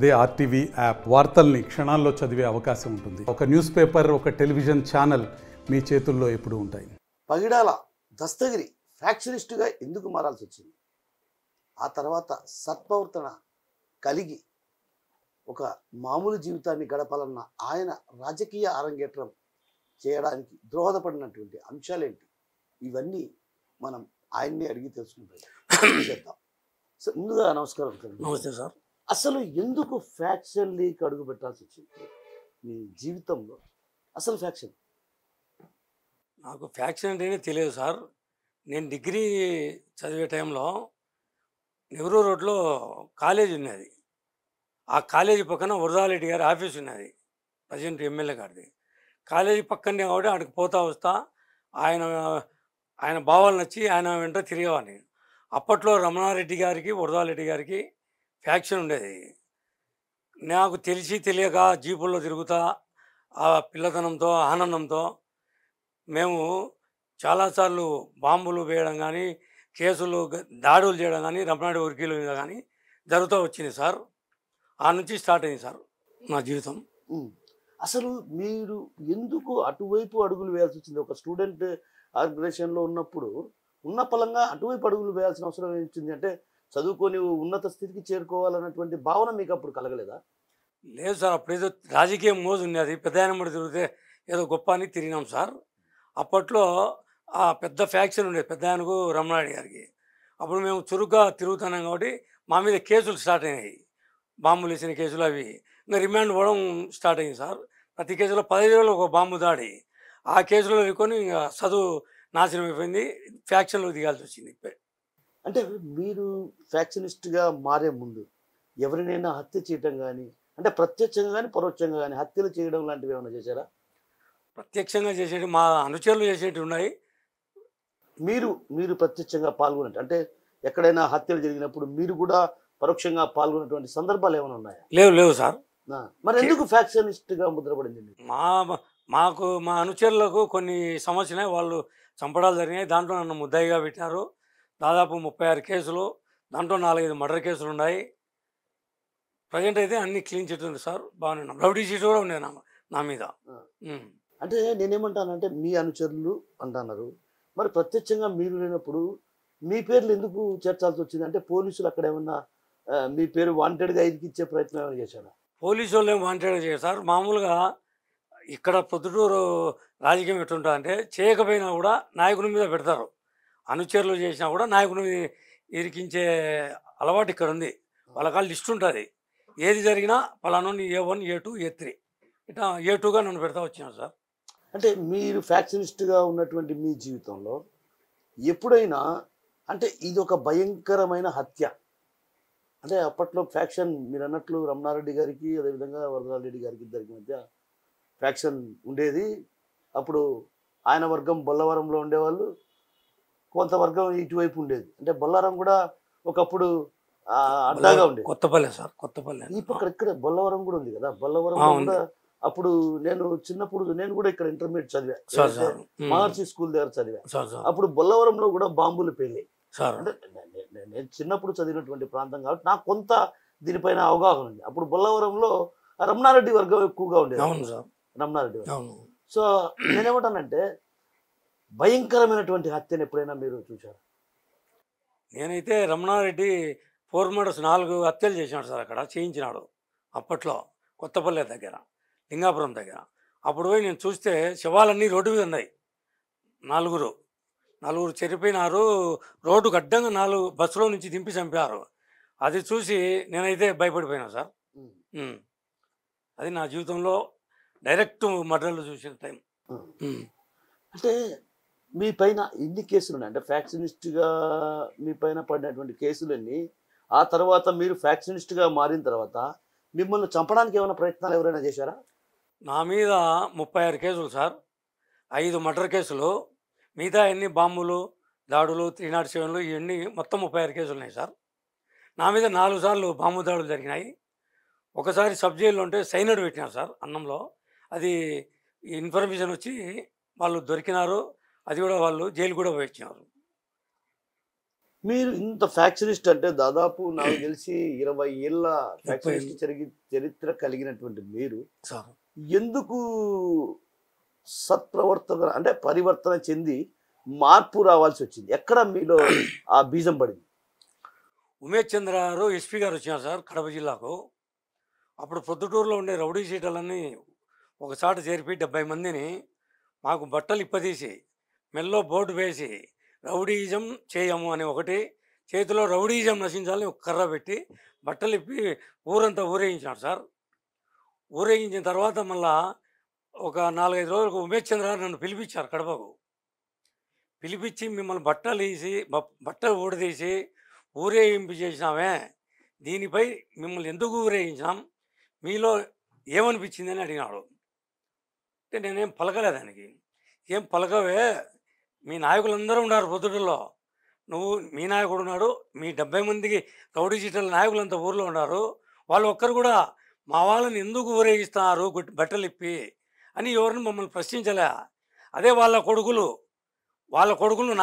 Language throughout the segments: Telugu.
అదే ఆర్టీవీ యాప్ వార్తల్ని క్షణాల్లో చదివే అవకాశం ఉంటుంది. ఒక న్యూస్ పేపర్, ఒక టెలివిజన్ ఛానల్ మీ చేతుల్లో ఎప్పుడూ ఉంటాయి. పగిడాల దస్తగిరి ఫ్యాక్షనిస్టుగా ఎందుకు మారాల్సి వచ్చింది? ఆ తర్వాత సత్ప్రవర్తన కలిగి ఒక మామూలు జీవితాన్ని గడపాలన్న ఆయన రాజకీయ అరంగేట్రం చేయడానికి దోహదపడినటువంటి అంశాలేంటి? ఇవన్నీ మనం ఆయన్ని అడిగి తెలుసుకుంటాం. సో ముందుగా నమస్కారం. నమస్తే సార్. అసలు ఎందుకు ఫ్యాక్షన్ లీక్ అడుగు పెట్టాల్సి వచ్చింది మీ జీవితంలో? అసలు ఫ్యాక్షన్ నాకు ఫ్యాక్షన్ అంటేనే తెలియదు సార్. నేను డిగ్రీ చదివే టైంలో నెహ్రూ రోడ్లో కాలేజీ ఉన్నది. ఆ కాలేజీ పక్కన వరదారెడ్డి గారి ఆఫీస్ ఉన్నది, ప్రజెంట్ ఎమ్మెల్యే గారిది. కాలేజీ పక్కనే కాబట్టి అక్కడికి పోతా వస్తా ఆయన భావాలు నచ్చి ఆయన వెంట తిరిగేవాడిని. అప్పట్లో రమణారెడ్డి గారికి వరదారెడ్డి గారికి ఫ్యాక్షన్ ఉండేది. నాకు తెలిసి తెలియక జీపుల్లో తిరుగుతా ఆ పిల్లతనంతో ఆనందంతో మేము చాలాసార్లు బాంబులు వేయడం కానీ, కేసులు దాడులు చేయడం కానీ, రమణారెడ్డి వర్గీయుల మీద కానీ జరుగుతూ వచ్చింది సార్. ఆ నుంచి స్టార్ట్ అయింది సార్ నా జీవితం. అసలు మీరు ఎందుకు అటువైపు అడుగులు వేయాల్సి వచ్చింది? ఒక స్టూడెంట్ ఆర్గనైజేషన్లో ఉన్నప్పుడు ఉన్న పలంగా అటువైపు అడుగులు వేయాల్సిన అవసరం ఏమిచ్చింది? అంటే చదువుకొని ఉన్నత స్థితికి చేరుకోవాలన్నటువంటి భావన మీకు అప్పుడు కలగలేదా? లేదు సార్, అప్పుడేదో రాజకీయ మోజు ఉన్నది. పెద్ద ఆయన ముడి తిరిగితే ఏదో గొప్ప అని తిరిగినాం సార్. అప్పట్లో ఆ పెద్ద ఫ్యాక్షన్ ఉండేది పెద్ద ఆయనకు రమణారెడ్డి గారికి. అప్పుడు మేము చురుగ్గా తిరుగుతున్నాం కాబట్టి మా మీద కేసులు స్టార్ట్ అయినాయి. బాంబులు వేసిన కేసులు అవి ఇంకా రిమాండ్ పోవడం స్టార్ట్ అయింది సార్. ప్రతి కేసులో 15 రోజులు ఒక బాంబు దాడి. ఆ కేసులో ఇరుకొని ఇంకా చదువు నాశనం అయిపోయింది. ఫ్యాక్షన్లో దిగాల్సి వచ్చింది. అంటే మీరు ఫ్యాక్షనిస్ట్గా మారే ముందు ఎవరినైనా హత్య చేయటం కానీ, అంటే ప్రత్యక్షంగా కానీ పరోక్షంగా కానీ హత్యలు చేయడం లాంటివి ఏమైనా చేశారా? ప్రత్యక్షంగా చేసేటి మా అనుచరులు చేసేటివి ఉన్నాయి. మీరు ప్రత్యక్షంగా పాల్గొన్నట్టు అంటే ఎక్కడైనా హత్యలు జరిగినప్పుడు మీరు కూడా పరోక్షంగా పాల్గొన్నటువంటి సందర్భాలు ఏమైనా ఉన్నాయా? లేవు సార్. మరి ఎందుకు ఫ్యాక్షనిస్ట్గా ముద్రపడింది? మా అనుచరులకు కొన్ని సమస్యలు వాళ్ళు చంపడాలు జరిగినాయి. దాంట్లో నన్ను ముద్దాయిగా పెట్టారు. దాదాపు 36 కేసులు, దాంట్లో 4-5 మర్డర్ కేసులు ఉన్నాయి. ప్రజెంట్ అయితే అన్ని క్లీన్ చిట్ ఉంది సార్. బాగానే ఉన్నాం. రౌడీ షీట్ కూడా ఉండేది నా మీద. అంటే నేనేమంటానంటే మీ అనుచరులు అంటున్నారు, మరి ప్రత్యక్షంగా మీరు లేనప్పుడు మీ పేర్లు ఎందుకు చేర్చాల్సి వచ్చింది? అంటే పోలీసులు అక్కడ ఏమన్నా మీ పేరు వాంటెడ్గా ఇచ్చే ప్రయత్నం ఏమైనా చేశారా? పోలీసు వాళ్ళు ఏం వాంటెడ్గా చేయరు సార్. మామూలుగా ఇక్కడ పొద్దుటూరు రాజకీయం ఎట్టుంటుంది అంటే చేయకపోయినా కూడా నాయకుని మీద పెడతారు. అనుచరులు చేసినా కూడా నాయకుని ఇరికించే అలవాటు ఇక్కడ ఉంది. వాళ్ళ లిస్ట్ ఉంటుంది. ఏది జరిగినా పలానా A1, A2, A3 ఇట్లా A2గా నన్ను పెడతా వచ్చినాను సార్. అంటే మీరు ఫ్యాక్షనిస్ట్గా ఉన్నటువంటి మీ జీవితంలో ఎప్పుడైనా అంటే ఇది ఒక భయంకరమైన హత్య అంటే అప్పట్లో ఫ్యాక్షన్ మీరు అన్నట్లు రమణారెడ్డి గారికి అదేవిధంగా వరదారెడ్డి గారికి ఇద్దరికి మధ్య ఫ్యాక్షన్ ఉండేది. అప్పుడు ఆయన వర్గం బొల్లవరంలో ఉండేవాళ్ళు, కొంత వర్గం ఇటువైపు ఉండేది. అంటే బొల్లారం కూడా ఒకప్పుడు అడ్డాగా ఉండేది. కొత్తపల్లి సార్, కొత్తపల్లి. ఇప్పుడు ఇక్కడ బొల్లవరం కూడా ఉంది కదా. బొల్లవరం కూడా అప్పుడు నేను చిన్నప్పుడు నేను కూడా ఇక్కడ ఇంటర్మీడియట్ చదివా, మహర్షి స్కూల్ దగ్గర చదివా. అప్పుడు బొల్లవరంలో కూడా బాంబులు పేలాయి. అంటే నేను చిన్నప్పుడు చదివినటువంటి ప్రాంతం కాబట్టి నాకు కొంత దీనిపైన అవగాహన ఉంది. అప్పుడు బొల్లవరంలో రమణారెడ్డి వర్గం ఎక్కువగా ఉండేది. రమణారెడ్డి వర్గం. సో నేనేమంటానంటే భయంకరమైనటువంటి హత్యను ఎప్పుడైనా మీరు చూశారు? నేనైతే రమణారెడ్డి 4 మర్డర్స్ 4 హత్యలు చేసినాడు సార్. అక్కడ చేయించినాడు అప్పట్లో కొత్తపల్లె దగ్గర, లింగాపురం దగ్గర. అప్పుడు పోయి నేను చూస్తే శవాలన్నీ రోడ్డు మీద ఉన్నాయి. 4 చనిపోయినారు. రోడ్డుకు అడ్డంగా 4 బస్సులో నుంచి దింపి చంపారు. అది చూసి నేనైతే భయపడిపోయినా సార్. అది నా జీవితంలో డైరెక్ట్ మర్డర్లు చూసిన టైం. అంటే మీ పైన ఎన్ని కేసులు ఉన్నాయి? అంటే ఫ్యాక్షనిస్ట్గా మీ పైన పడినటువంటి కేసులన్నీ ఆ తర్వాత మీరు ఫ్యాక్షనిస్ట్గా మారిన తర్వాత మిమ్మల్ని చంపడానికి ఏమైనా ప్రయత్నాలు ఎవరైనా చేశారా? నా మీద 36 కేసులు సార్. 5 మర్డర్ కేసులు, మిగతా ఎన్ని బాంబులు, దాడులు, 307లు, ఇవన్నీ మొత్తం 36 కేసులు ఉన్నాయి సార్. నా మీద 4 సార్లు బాంబు దాడులు జరిగినాయి. ఒకసారి సబ్ జైల్లో ఉంటే సైనడ్ పెట్టినారు సార్ అన్నంలో. అది ఇన్ఫర్మేషన్ వచ్చి వాళ్ళు దొరికినారు. అది కూడా వాళ్ళు జైలు కూడా పోయించినారు. మీరు ఇంత ఫ్యాక్షనిస్ట్ అంటే దాదాపు నాకు తెలిసి 20 ఏళ్ళ ఫ్యాక్షనిస్ట్ చరిత్ర కలిగినటువంటి మీరు సార్ ఎందుకు సత్ప్రవర్తన అంటే పరివర్తన చెంది మార్పు రావాల్సి వచ్చింది? ఎక్కడ మీలో ఆ బీజం పడింది? ఉమేష్ చంద్ర గారు ఎస్పీ గారు వచ్చినారు సార్ కడప జిల్లాకు. అప్పుడు ప్రొద్దుటూరులో ఉండే రౌడీ షీటర్లని ఒకసారి చేరిపి 70 మందిని మాకు బట్టలు ఇప్పదీసి మెల్లో బోర్డు వేసి రౌడీయిజం చేయము అని ఒకటి, చేతిలో రౌడీయిజం నశించాలని ఒక కర్ర పెట్టి బట్టలు ఇప్పి ఊరంతా ఊరేగించినాడు సార్. ఊరేగించిన తర్వాత మళ్ళా ఒక 4-5 రోజులకు ఉమేష్ చంద్ర గారు నన్ను పిలిపించారు కడపకు. పిలిపించి మిమ్మల్ని బట్టలు తీసి బట్టలు ఊడదీసి ఊరేగింపు చేసినామే, దీనిపై మిమ్మల్ని ఎందుకు ఊరేగించినాం, మీలో ఏమనిపించిందని అడిగినాడు. అంటే నేనేం పలకలేదు దానికి. ఏం పలకవే, మీ నాయకులందరూ ఉన్నారు పొద్దుటలో, నువ్వు మీ నాయకుడు ఉన్నాడు, మీ 70 మందికి రౌడీ షీటర్ల నాయకులంతా ఊర్లో ఉన్నారు, వాళ్ళు ఒక్కరు కూడా మా వాళ్ళని ఎందుకు ఊరేగిస్తున్నారు బట్టలు ఇప్పి అని ఎవరిని మమ్మల్ని ప్రశ్నించలే. అదే వాళ్ళ కొడుకులు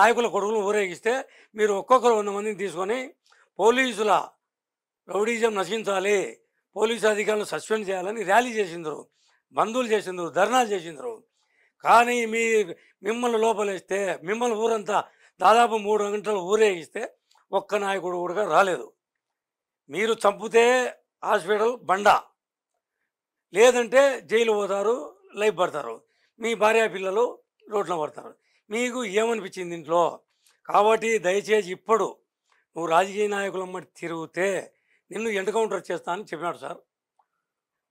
నాయకుల కొడుకులు ఊరేగిస్తే మీరు ఒక్కొక్కరు 100 మందిని తీసుకొని పోలీసుల రౌడీజం నశించాలి, పోలీసు అధికారులను సస్పెండ్ చేయాలని ర్యాలీ చేసిందరు, బంధువులు చేసిందరు, ధర్నాలు చేసిందరు. కానీ మిమ్మల్ని లోపలేస్తే మిమ్మల్ని ఊరంతా దాదాపు 3 గంటలు ఊరేగిస్తే ఒక్క నాయకుడు కూడా రాలేదు. మీరు చంపితే హాస్పిటల్ బండా, లేదంటే జైలు పోతారు, లైఫ్ పడతారు, మీ భార్య పిల్లలు రోడ్లో పడతారు. మీకు ఏమనిపించింది ఇంట్లో? కాబట్టి దయచేసి ఇప్పుడు నువ్వు రాజకీయ నాయకులమ్మటి తిరిగితే నిన్ను ఎన్కౌంటర్ చేస్తా అని చెప్పినాడు సార్.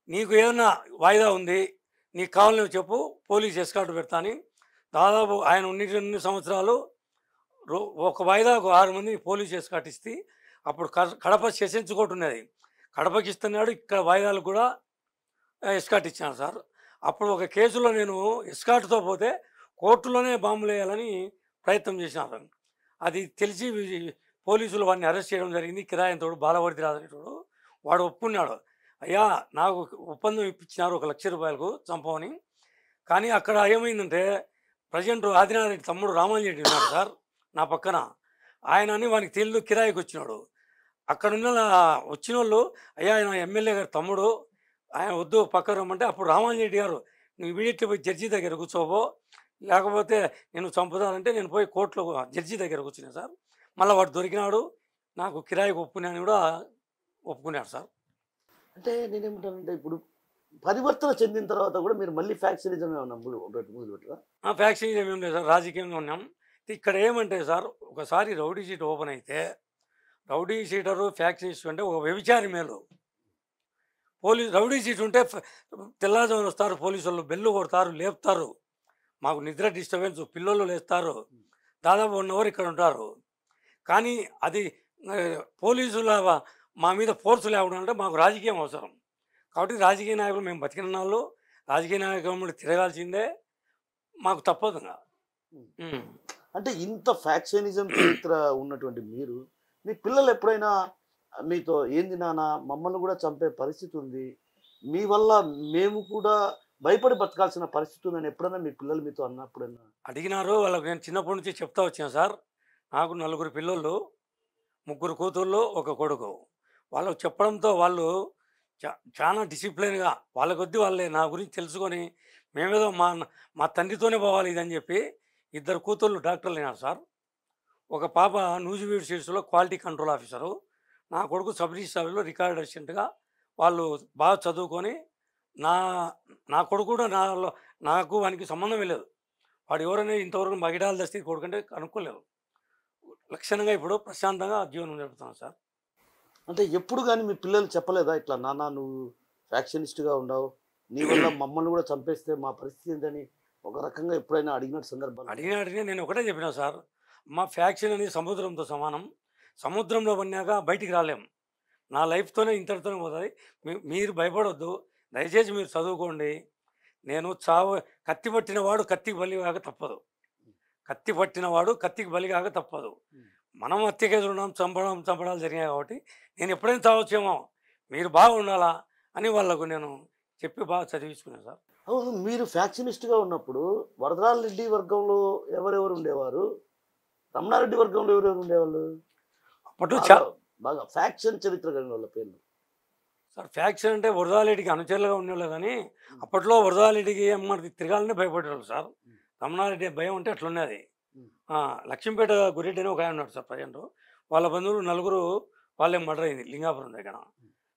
నీకు ఏదన్నా వాయిదా ఉంది, నీకు కావాలని చెప్పు, పోలీస్ ఎస్కార్ట్ పెడతా అని. దాదాపు ఆయన 19 సంవత్సరాలు ఒక వాయిదాకు 6 మందిని పోలీస్ ఎస్కార్ట్ ఇస్తే అప్పుడు కడప సెషన్స్ కోర్టు ఉన్నది, కడపకి ఇస్తున్నాడు, ఇక్కడ వాయిదాలు కూడా ఎస్కార్ట్ ఇచ్చాను సార్. అప్పుడు ఒక కేసులో నేను ఎస్కార్ట్తో పోతే కోర్టులోనే బాంబులు వేయాలని ప్రయత్నం చేసినారు. అది తెలిసి పోలీసులు వాడిని అరెస్ట్ చేయడం జరిగింది. కిరాయంతోడు బాలవర్తి రాదనేటోడు వాడు ఒప్పుకున్నాడు, అయ్యా నాకు ఒప్పందం ఇప్పించినారు 1 లక్ష రూపాయలకు చంపమని. కానీ అక్కడ ఏమైందంటే ప్రజెంట్ ఆదినాథ్ రెడ్డి తమ్ముడు రామాంజరెడ్డి ఉన్నాడు సార్ నా పక్కన, ఆయన అని వానికి తెలియదు కిరాయికి వచ్చినాడు. అక్కడున్న వచ్చిన వాళ్ళు, అయ్యా ఆయన ఎమ్మెల్యే గారు తమ్ముడు, ఆయన వద్దు పక్క రమ్మంటే అప్పుడు రామాంజరెడ్డి గారు నువ్వు ఇమీడియట్లీ పోయి జడ్జి దగ్గర కూర్చోబో, లేకపోతే నేను చంపుతానంటే నేను పోయి కోర్టులో జడ్జి దగ్గర కూర్చున్నాను సార్. మళ్ళీ వాడు దొరికినాడు, నాకు కిరాయికి ఒప్పుకున్నాను కూడా ఒప్పుకున్నాడు సార్. అంటే నేనేమంటానంటే ఇప్పుడు పరివర్తన చెందిన తర్వాత కూడా మీరు మళ్ళీ ఫ్యాక్షనిజం ఏమన్నా మొదలు పెట్టరా? ఫ్యాక్షనిజం ఏం లేదు సార్, రాజకీయంగా ఉన్నాం. ఇక్కడ ఏమంటే సార్, ఒకసారి రౌడీ షీట్ ఓపెన్ అయితే రౌడీ షీటరు ఫ్యాక్షనిస్ట్ అంటే ఒక వ్యభిచారి మేలు. రౌడీ షీట్ ఉంటే తెల్లారుజామున వస్తారు పోలీసు వాళ్ళు, బెల్లు కొడతారు, లేపుతారు, మాకు నిద్ర డిస్టర్బెన్స్, పిల్లలు లేస్తారు, దాదాపు 1 అవర్ ఇక్కడ ఉంటారు. కానీ అది పోలీసుల మా మీద ఫోర్స్ లేవడం అంటే మాకు రాజకీయం అవసరం. కాబట్టి రాజకీయ నాయకులు మేము బతికిన వాళ్ళు రాజకీయ నాయకులు తిరగాల్సిందే, మాకు తప్పదు. అంటే ఇంత ఫ్యాక్షనిజం చరిత్ర ఉన్నటువంటి మీరు, మీ పిల్లలు ఎప్పుడైనా మీతో ఏంది నాన్న మమ్మల్ని కూడా చంపే పరిస్థితి ఉంది, మీ వల్ల మేము కూడా భయపడి బతకాల్సిన పరిస్థితి ఉందని ఎప్పుడైనా మీ పిల్లలు మీతో అన్నప్పుడైనా అడిగినారు? వాళ్ళకి నేను చిన్నప్పటి నుంచి చెప్తా వచ్చాను సార్. నాకు 4 పిల్లలు, 3 కూతుళ్ళు, 1 కొడుకు. వాళ్ళకు చెప్పడంతో వాళ్ళు చాలా డిసిప్లిన్గా వాళ్ళ కొద్దీ వాళ్ళే నా గురించి తెలుసుకొని మేమేదో మా తండ్రితోనే పోవాలి ఇదని చెప్పి 2 కూతుళ్ళు డాక్టర్లు అయినారు సార్. ఒక పాప నూజివీడు సీట్స్లో క్వాలిటీ కంట్రోల్ ఆఫీసరు, నా కొడుకు సబ్ రిజిస్ట్రార్లో రికార్డ్ అసిస్టెంట్గా. వాళ్ళు బాగా చదువుకొని నా కొడుకు కూడా నాకు వానికి సంబంధం లేదు. వాడు ఎవరైనా ఇంతవరకు మగిడాలు దస్తీ కొడుకంటే కనుక్కోలేదు. లక్షణంగా ఇప్పుడు ప్రశాంతంగా జీవనం జరుపుతున్నాను సార్. అంటే ఎప్పుడు కానీ మీ పిల్లలు చెప్పలేదా ఇట్లా నాన్న నువ్వు ఫ్యాక్షనిస్ట్గా ఉండవు, నీ వల్ల మమ్మల్ని కూడా చంపేస్తే మా పరిస్థితి ఏంటని ఒక రకంగా ఎప్పుడైనా అడిగినట్టు సందర్భాలు? అడిగిన నేను ఒకటే చెప్పినా సార్, మా ఫ్యాక్షన్ అనేది సముద్రంతో సమానం, సముద్రంలో పడినాక బయటికి రాలేం, నా లైఫ్తోనే ఇంతటితోనే పోతుంది, మీరు భయపడొద్దు, దయచేసి మీరు చదువుకోండి. నేను కత్తి పట్టినవాడు కత్తికి బలిగాక తప్పదు, కత్తి పట్టినవాడు కత్తికి బలిగాక తప్పదు. మనం హత్య కేసులు ఉన్నాం, చంపడాలు జరిగాయి కాబట్టి నేను ఎప్పుడైనా చావచ్చేమో, మీరు బాగుండాలా అని వాళ్ళకు నేను చెప్పి బాగా చదివించుకున్నాను సార్. అవును, మీరు ఫ్యాక్షనిస్ట్గా ఉన్నప్పుడు వరదరాజరెడ్డి వర్గంలో ఎవరెవరు ఉండేవారు, రమణారెడ్డి వర్గంలో ఎవరెవరు ఉండేవాళ్ళు? అప్పట్లో బాగా ఫ్యాక్షన్ చరిత్ర కలిగిన వాళ్ళ పేర్లు. సార్ ఫ్యాక్షన్ అంటే వరదారెడ్డికి అనుచరులుగా ఉండేవాళ్ళు కానీ అప్పట్లో వరదారెడ్డికి అమ్మడికి తిరగాలని భయపడేవాళ్ళు సార్. రమణారెడ్డి భయం అంటే అట్లున్నది. లక్ష్మీపేట గురెడ్డి అని ఒక ఆయన ఉన్నాడు సార్ ప్రజెంట్. వాళ్ళ బంధువులు నలుగురు వాళ్ళే మర్డర్ అయింది లింగాపురం దగ్గర.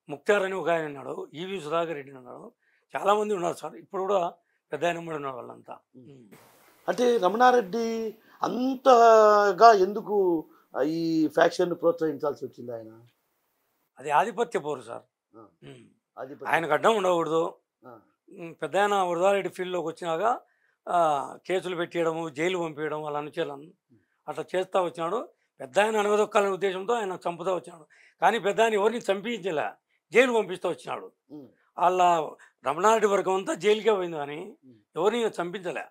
ముక్తార్ అని ఒక ఆయన ఉన్నాడు, ఈవి సుధాకర్ రెడ్డి ఉన్నాడు, చాలామంది ఉన్నారు సార్. ఇప్పుడు కూడా పెద్ద ఆయన కూడా ఉన్నారు వాళ్ళంతా. అంటే రమణారెడ్డి అంతగా ఎందుకు ఈ ఫ్యాక్షన్ ప్రోత్సహించాల్సి వచ్చింది ఆయన? అది ఆధిపత్య పోరు సార్. అది ఆయనకు అడ్డం ఉండకూడదు. పెద్ద ఆయన వరదారెడ్డి ఫీల్డ్లోకి వచ్చినాక కేసులు పెట్టేయడము, జైలు పంపించడం వాళ్ళ అనుచరులను అట్లా చేస్తూ వచ్చినాడు. పెద్ద ఆయన అనగదొక్కాలనే ఉద్దేశంతో ఆయన చంపుతూ వచ్చినాడు. కానీ పెద్ద ఆయన ఎవరిని చంపించలే, జైలు పంపిస్తూ వచ్చినాడు. వాళ్ళ రమణారెడ్డి వర్గం అంతా జైలుకే పోయింది కానీ ఎవరిని చంపించలే.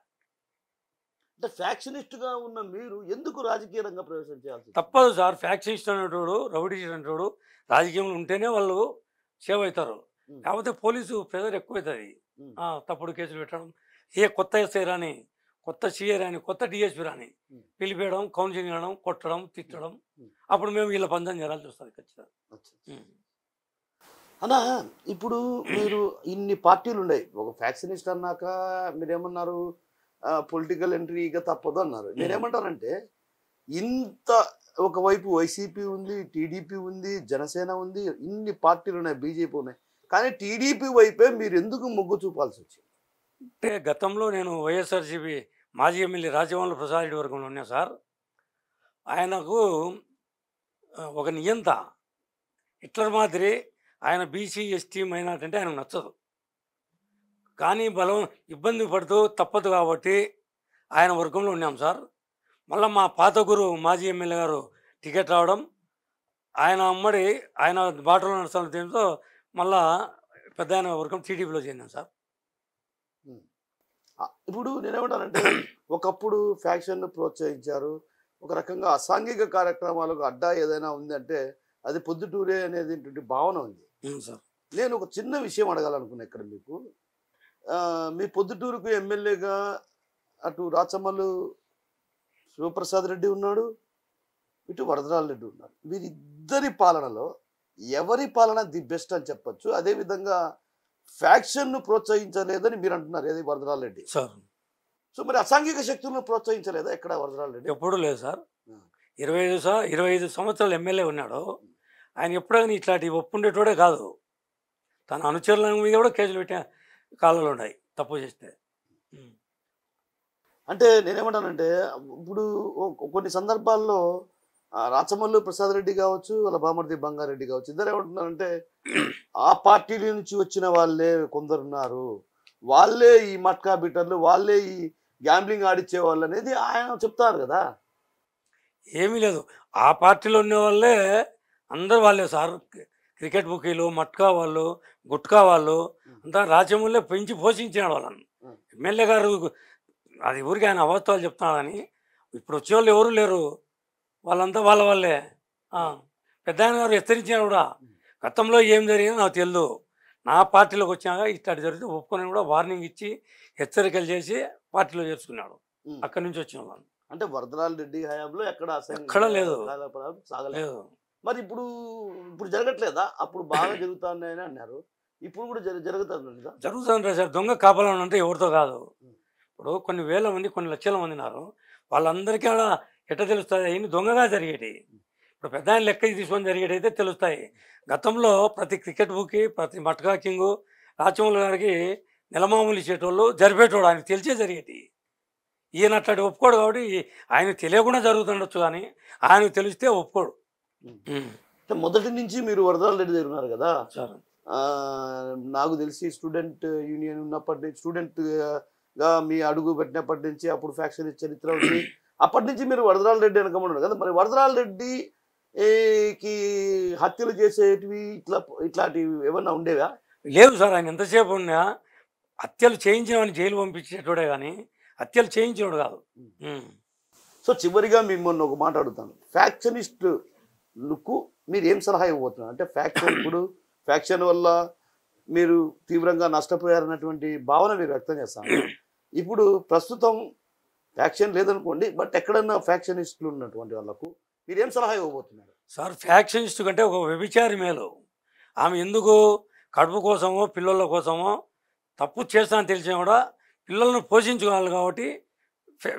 అంటే ఫ్యాక్షనిస్ట్గా ఉన్న మీరు ఎందుకు రాజకీయ రంగ ప్రవేశం చేయాల్సి? తప్పదు సార్. ఫ్యాక్షనిస్ట్ అనేటోడు, రౌడీస్ట్ అనేటోడు రాజకీయంలో ఉంటేనే వాళ్ళు సేవ్ అవుతారు. కాకపోతే పోలీసు ప్రెజర్ ఎక్కువవుతుంది. తప్పుడు కేసులు పెట్టడం, ఏ కొత్త ఎస్ఐ రాని, కొత్త సిఐ రాని, కొత్త డిఎస్పీ రాని పిలిపేయడం, కౌన్సిలింగ్ చేయడం, కొట్టడం, తిట్టడం. అప్పుడు మేము వీళ్ళ పందం చేయాల్సి వస్తుంది ఖచ్చితంగా. అన్నా ఇప్పుడు మీరు ఇన్ని పార్టీలు ఉన్నాయి. ఒక ఫ్యాక్షనిస్ట్ అన్నాక మీరేమన్నారు, పొలిటికల్ ఎంట్రీగా తప్పదు అన్నారు. నేనేమంటానంటే ఇంత ఒకవైపు వైసీపీ ఉంది, టీడీపీ ఉంది, జనసేన ఉంది, ఇన్ని పార్టీలు ఉన్నాయి, బీజేపీ ఉన్నాయి. కానీ టీడీపీ వైపే మీరు ఎందుకు మొగ్గు చూపాల్సి వచ్చింది? అంటే గతంలో నేను వైఎస్ఆర్సీపీ మాజీ ఎమ్మెల్యే రాజమౌళి ప్రసాద్ రెడ్డి వర్గంలో ఉన్నా సార్. ఆయనకు ఒక నియంత హిట్లర్ మాదిరి ఆయన బీసీ, ఎస్టీ, మైనార్టీ అంటే ఆయనకు నచ్చదు. కానీ ఇబ్బంది పడుతూ తప్పదు కాబట్టి ఆయన వర్గంలో ఉన్నాం సార్. మళ్ళీ మా పాత గురు మాజీ ఎమ్మెల్యే గారు టికెట్ రావడం, ఆయన అమ్మడి ఆయన బాటలో నడుస్తున్న మళ్ళా పెద్ద ఆయన వర్గం టీడీపీలో చేరినాం సార్. ఇప్పుడు నేనేమంటానంటే ఒకప్పుడు ఫ్యాక్షన్ను ప్రోత్సహించారు. ఒక రకంగా అసాంఘిక కార్యక్రమాలకు అడ్డా ఏదైనా ఉందంటే అది పొద్దుటూరే అనేది భావన ఉంది సార్. నేను ఒక చిన్న విషయం అడగాలనుకున్నా ఇక్కడ మీకు. మీ పొద్దుటూరుకు ఎమ్మెల్యేగా అటు రాచమల్లు శివప్రసాద్ రెడ్డి ఉన్నాడు, ఇటు వరదరాజ రెడ్డి ఉన్నారు. వీరిద్దరి పాలనలో ఎవరి పాలన ది బెస్ట్ అని చెప్పచ్చు? అదేవిధంగా ఫ్యాక్షన్ను ప్రోత్సహించలేదని మీరు అంటున్నారు, ఏది వరదరాజ రెడ్డి సార్. సో మరి అసాంఘిక శక్తులను ప్రోత్సహించలేదా ఎక్కడ వరదరాజ రెడ్డి? ఎప్పుడూ లేదు సార్. 25 సంవత్సరాలు ఎమ్మెల్యే ఉన్నాడు. ఆయన ఎప్పుడైనా ఇట్లాంటి ఒప్పుండేటోడే కాదు. తన అనుచరుల మీద కూడా కేసులు పెట్టే కాలాలు ఉన్నాయి తప్పు చేస్తే. అంటే నేనేమంటానంటే ఇప్పుడు కొన్ని సందర్భాల్లో రాచమల్లు ప్రసాద్ రెడ్డి కావచ్చు, వాళ్ళ బామర్ది బంగారెడ్డి కావచ్చు, ఇద్దరు ఏమంటున్నారంటే ఆ పార్టీల నుంచి వచ్చిన వాళ్ళే కొందరున్నారు, వాళ్ళే ఈ మట్కా బిటర్లు, వాళ్ళే ఈ గ్యాంబ్లింగ్ ఆడిచ్చే వాళ్ళు అనేది ఆయన చెప్తారు కదా. ఏమీ లేదు, ఆ పార్టీలో ఉన్న వాళ్ళే అందరు వాళ్ళే సార్. క్రికెట్ బుకీలు, మట్కా వాళ్ళు, గుట్కా వాళ్ళు అంతా రాజ్యములే పెంచి పోషించినాడు వాళ్ళని. ఎమ్మెల్యే గారు అది ఊరికి ఆయన అవాస్తవాలు చెప్తున్నాడని ఇప్పుడు వచ్చే వాళ్ళు ఎవరు లేరు, వాళ్ళంతా వాళ్ళే. పెద్ద ఆయన గారు హెచ్చరించినాడు కూడా, గతంలో ఏం జరిగిందో నాకు తెలియదు, నా పార్టీలోకి వచ్చినాక ఇట్లాంటి జరిగితే ఒప్పుకొని కూడా వార్నింగ్ ఇచ్చి హెచ్చరికలు చేసి పార్టీలో చేర్చుకున్నాడు. అక్కడి నుంచి వచ్చిన వాళ్ళు. అంటే వరదరాజ రెడ్డి హయాంలో ఎక్కడ లేదు, సాగలేదు. మరి ఇప్పుడు జరగట్లేదా? అప్పుడు బాగా జరుగుతున్నాయని అన్నారు, ఇప్పుడు కూడా జరుగుతుంది సార్. దొంగ కాపాలని అంటే ఎవరితో కాదు. ఇప్పుడు కొన్ని వేల మంది, కొన్ని లక్షల మంది ఉన్నారు, వాళ్ళందరికీ ఆడ ఎట్లా తెలుస్తుంది అయ్యి దొంగగా జరిగేటి. ఇప్పుడు పెద్ద ఆయన లెక్క తీసుకొని జరిగేటి అయితే తెలుస్తాయి. గతంలో ప్రతి క్రికెట్ బుక్కి, ప్రతి మట్కా కింగు, రాచమౌళి గారికి నెలమామూలు ఇచ్చేటోళ్ళు జరిపేటోడు, ఆయనకు తెలిసే జరిగేటి. ఈయన అట్లాంటి ఒప్పుకోడు కాబట్టి ఆయన తెలియకుండా జరుగుతుండొచ్చు, కానీ ఆయనకు తెలిస్తే ఒప్పుకోడు. మొదటి నుంచి మీరు వరదరాజ రెడ్డి దగ్గర ఉన్నారు కదా సార్. నాకు తెలిసి స్టూడెంట్ యూనియన్ ఉన్నప్పటి నుంచి, స్టూడెంట్గా మీ అడుగు పెట్టినప్పటి నుంచి అప్పుడు ఫ్యాక్షన్ చరిత్ర ఉంది. అప్పటి నుంచి మీరు వరదరాజ రెడ్డి అనుకోమన్నారు కదా. మరి వరదరాజ రెడ్డికి హత్యలు చేసేటివి ఇట్లాంటివి ఏమన్నా ఉండేవా? లేదు సార్. ఆయన ఎంతసేపు ఉన్నా హత్యలు చేయించినవని జైలు పంపించేటోడే కానీ హత్యలు చేయించినోడు కాదు. సో చివరిగా మిమ్మల్ని ఒక మాట అడుగుతాను, ఫ్యాక్షనిస్టులకు మీరు ఏం సలహా ఇవ్వబోతున్నారు? అంటే ఫ్యాక్షన్ వల్ల మీరు తీవ్రంగా నష్టపోయారన్నటువంటి భావన మీరు వ్యక్తం చేస్తాను. ఇప్పుడు ప్రస్తుతం ఫ్యాక్షన్ లేదనుకోండి, బట్ ఎక్కడన్నా ఫ్యాక్షనిస్టులు ఉన్నటువంటి వాళ్ళకు మీరు ఏం సలహా ఇవ్వబోతున్నారు? సార్ ఫ్యాక్షనిస్ట్ కంటే ఒక వ్యభిచారి మేలు. ఆమె ఎందుకు కడుపు కోసమో, పిల్లల కోసమో తప్పు చేస్తానని తెలిసినా కూడా పిల్లలను పోషించుకోవాలి కాబట్టి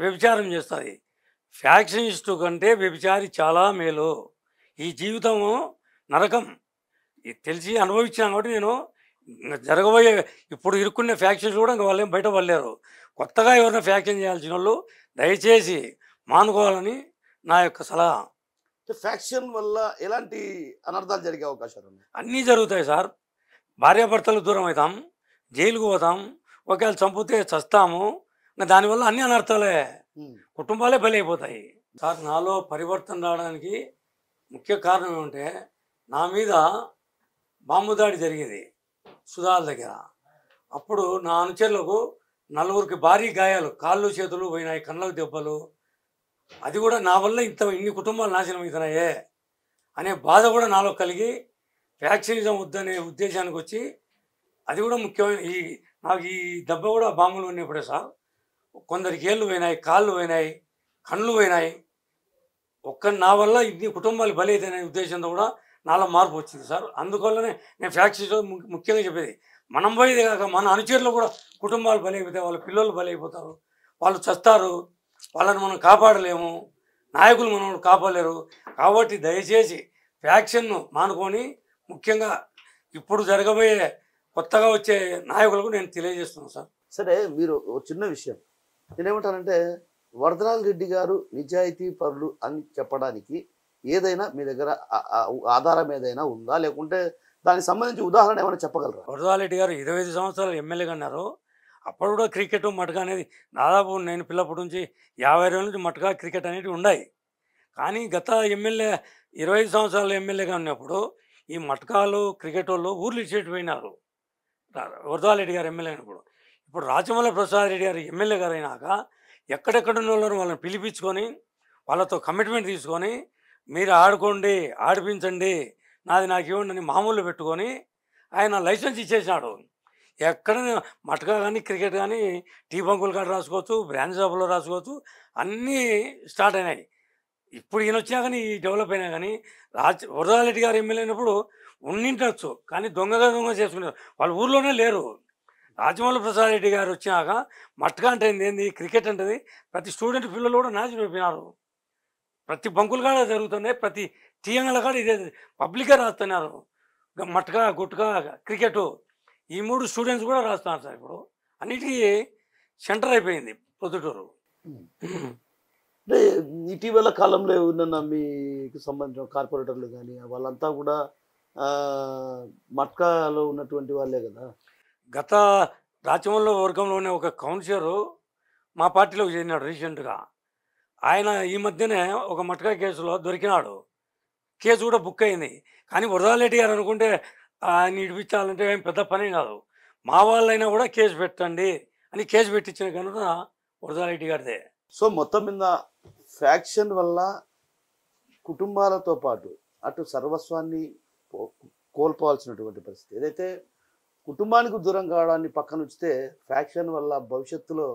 వ్యభిచారం చేస్తుంది. ఫ్యాక్షనిస్ట్ కంటే వ్యభిచారి చాలా మేలు. ఈ జీవితము నరకం ఇది తెలిసి అనుభవించాను కాబట్టి నేను జరగబోయే ఇప్పుడు ఇరుక్కునే ఫ్యాక్షన్స్ కూడా ఇంకా వాళ్ళేం బయట పడలేరు. కొత్తగా ఎవరైనా ఫ్యాక్షన్ చేయాల్సిన వాళ్ళు దయచేసి మానుకోవాలని నా యొక్క సలహా. ఫ్యాక్షన్ వల్ల ఎలాంటి అనర్థాలు జరిగే అవకాశాలు ఉన్నాయి? అన్నీ జరుగుతాయి సార్. భార్యాభర్తలు దూరం అవుతాం, జైలుకు పోతాం, ఒకవేళ చంపితే చస్తాము. ఇంకా దానివల్ల అన్ని అనర్థాలే, కుటుంబాలే బలైపోతాయి. సార్ నాలో పరివర్తన రావడానికి ముఖ్య కారణం ఏమంటే నా మీద బాంబు దాడి జరిగేది సుధాల దగ్గర. అప్పుడు నా అనుచరులకు 4గురికి భారీ గాయాలు, కాళ్ళు చేతులు పోయినాయి, కళ్ళకు దెబ్బలు. అది కూడా నా వల్ల ఇన్ని కుటుంబాలు నాశనం అవుతున్నాయే అనే బాధ కూడా నాలో కలిగి ఫ్యాక్షనిజం వద్దనే ఉద్దేశానికి వచ్చి అది కూడా ముఖ్యమైన నాకు ఈ దెబ్బ కూడా బాంబులు ఉన్నప్పుడే సార్ కొందరికి ఏళ్ళు పోయినాయి, కాళ్ళు పోయినాయి, కళ్ళు పోయినాయి. నా వల్ల ఇన్ని కుటుంబాలు బలైతేనే ఉద్దేశంతో కూడా నాలో మార్పు వచ్చింది సార్. అందువల్లనే నేను ఫ్యాక్షనిజం ముఖ్యంగా చెప్పేది, మనం పోయేది కాక మన అనుచరులు కూడా కుటుంబాలు బలైపోతాయి, వాళ్ళ పిల్లలు బలైపోతారు, వాళ్ళు చస్తారు, వాళ్ళని మనం కాపాడలేము, నాయకులు మనం కాపాడలేరు. కాబట్టి దయచేసి ఫ్యాక్షన్ను మానుకొని ముఖ్యంగా ఇప్పుడు జరగబోయే కొత్తగా వచ్చే నాయకులకు నేను తెలియజేస్తున్నాను సార్. సరే, మీరు ఒక చిన్న విషయం నేనేమంటానంటే, వరదరాజ రెడ్డి గారు నిజాయితీ పరులు అని చెప్పడానికి ఏదైనా మీ దగ్గర ఆధారం ఏదైనా ఉందా, లేకుంటే దానికి సంబంధించి ఉదాహరణ ఏమైనా చెప్పగలరా? వరదరాజ రెడ్డి గారు 25 సంవత్సరాలు ఎమ్మెల్యేగా అన్నారు. అప్పుడు కూడా క్రికెట్ మటక అనేది దాదాపు నేను పిల్లప్పటి నుంచి 50 ఏళ్ళ నుంచి మటక క్రికెట్ అనేవి ఉన్నాయి. కానీ గత ఎమ్మెల్యే 25 సంవత్సరాలు ఎమ్మెల్యేగా ఉన్నప్పుడు ఈ మటకాలు క్రికెట్ వాళ్ళు ఊర్లు ఇచ్చేటిపోయినారు. వరదరాజ రెడ్డి గారు ఎమ్మెల్యే అయినప్పుడు. ఇప్పుడు రాచమల్ల ప్రసాద్ రెడ్డి గారు ఎమ్మెల్యే గారు అయినాక ఎక్కడెక్కడ ఉన్న వాళ్ళని పిలిపించుకొని వాళ్ళతో కమిట్మెంట్ తీసుకొని మీరు ఆడుకోండి, ఆడిపించండి, నాది నాకు ఇవ్వండి అని మామూలు పెట్టుకొని ఆయన లైసెన్స్ ఇచ్చేసినాడు. ఎక్కడ మటకా కానీ క్రికెట్ కానీ టీ బంకులు కాడ రాసుకోవచ్చు, బ్రాండ్ షాపులో రాసుకోవచ్చు, అన్నీ స్టార్ట్ అయినాయి. ఇప్పుడు ఈయన వచ్చినా కానీ ఈ డెవలప్ అయినా కానీ వరదరాజ రెడ్డి గారు ఎమ్మెల్యే అయినప్పుడు ఉండింటచ్చు, కానీ దొంగగా చేసుకునేవారు, వాళ్ళ ఊర్లోనే లేరు. రాజమౌళి ప్రసాద్ రెడ్డి గారు వచ్చినాక మట్కా అంటే ఏంది, క్రికెట్ అంటే ప్రతి స్టూడెంట్ పిల్లలు కూడా నాశనం అయిపోయినారు. ప్రతి బంకులు కాడ జరుగుతున్నాయి, ప్రతి టీఎంల కాడ ఇదే పబ్లిక్గా రాస్తున్నారు. మట్కా, గుట్కా, క్రికెట్ ఈ 3 స్టూడెంట్స్ కూడా రాస్తున్నారు సార్. ఇప్పుడు అన్నిటికీ సెంటర్ అయిపోయింది ప్రొద్దుటూరు. అంటే ఇటీవల కాలంలో ఉన్న మీకు సంబంధించిన కార్పొరేటర్లు కానీ వాళ్ళంతా కూడా మట్కాలో ఉన్నటువంటి వాళ్ళే కదా. గత రాచమల్ల వర్గంలోనే ఒక కౌన్సిలరు మా పార్టీలోకి చేరినాడు రీసెంట్గా. ఆయన ఈ మధ్యనే ఒక మట్కా కేసులో దొరికినాడు. కేసు కూడా బుక్ అయింది. కానీ వరదరాజ రెడ్డి గారు అనుకుంటే ఆయన ఇడిపించాలంటే ఏం పెద్ద పని కాదు. మా వాళ్ళైనా కూడా కేసు పెట్టండి అని కేసు పెట్టించిన కనుక వరదరాజ రెడ్డి గారిదే. సో మొత్తం మీద ఫ్యాక్షన్ వల్ల కుటుంబాలతో పాటు అటు సర్వస్వాన్ని కోల్పోవాల్సినటువంటి పరిస్థితి. ఏదైతే కుటుంబానికి దూరం కావడాన్ని పక్కన ఉంచితే ఫ్యాక్షన్ వల్ల భవిష్యత్తులో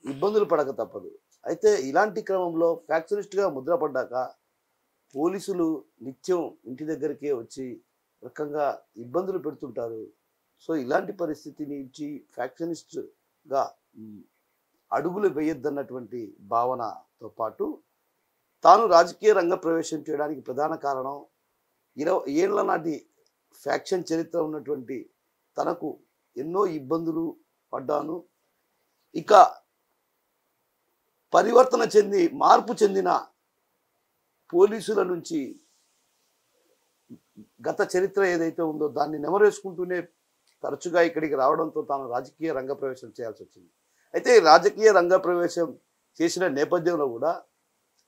ఇబ్బందులు పడక తప్పదు. అయితే ఇలాంటి క్రమంలో ఫ్యాక్షనిస్ట్గా ముద్రపడ్డాక పోలీసులు నిత్యం ఇంటి దగ్గరికే వచ్చి రకంగా ఇబ్బందులు పెడుతుంటారు. సో ఇలాంటి పరిస్థితి నుంచి ఫ్యాక్షనిస్ట్గా అడుగులు వేయొద్దన్నటువంటి భావనతో పాటు తాను రాజకీయ రంగ ప్రవేశం చేయడానికి ప్రధాన కారణం 20 ఏళ్ల నాటి ఫ్యాక్షన్ చరిత్ర ఉన్నటువంటి తనకు ఎన్నో ఇబ్బందులు పడ్డాను, ఇక పరివర్తన చెంది మార్పు చెందిన పోలీసుల నుంచి గత చరిత్ర ఏదైతే ఉందో దాన్ని నెమరేసుకుంటూనే తరచుగా ఇక్కడికి రావడంతో తాను రాజకీయ రంగ ప్రవేశం చేయాల్సి వచ్చింది. అయితే రాజకీయ రంగ ప్రవేశం చేసిన నేపథ్యంలో కూడా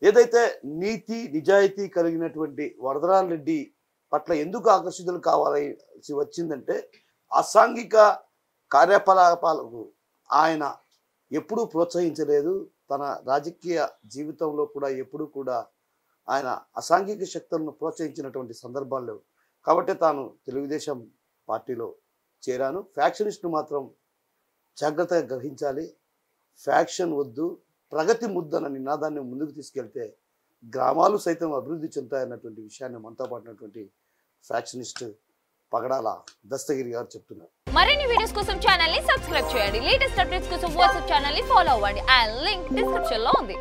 ఏదైతే నీతి నిజాయితీ కలిగినటువంటి వరదరాజ రెడ్డి పట్ల ఎందుకు ఆకర్షితులు కావాల్సి వచ్చిందంటే అసాంఘిక కార్యకలాపాలకు ఆయన ఎప్పుడూ ప్రోత్సహించలేదు. తన రాజకీయ జీవితంలో కూడా ఎప్పుడూ కూడా ఆయన అసాంఘిక శక్తులను ప్రోత్సహించినటువంటి సందర్భాలు లేవు. కాబట్టి తాను తెలుగుదేశం పార్టీలో చేరాను. ఫ్యాక్షనిస్టు మాత్రం జాగ్రత్తగా గ్రహించాలి, ఫ్యాక్షన్ వద్దు, ప్రగతి ముద్దన నినాదాన్ని ముందుకు తీసుకెళ్తే గ్రామాలు సైతం అభివృద్ధి చెందుతాయన్నటువంటి విషయాన్ని మనతో పాటున్నటువంటి ఫ్యాక్షనిస్ట్ పగడాల దస్తగిరి గారు చెప్తున్నారు. మరిన్ని వీడియోస్ కోసం ఛానల్ ని సబ్స్క్రైబ్ చేయండి. లేటెస్ట్ అప్డేట్స్ కోసం వాట్సాప్ ఛానల్ ని ఫాలో అవ్వండి. అండ్ లింక్ డిస్క్రిప్షన్ లో ఉంది.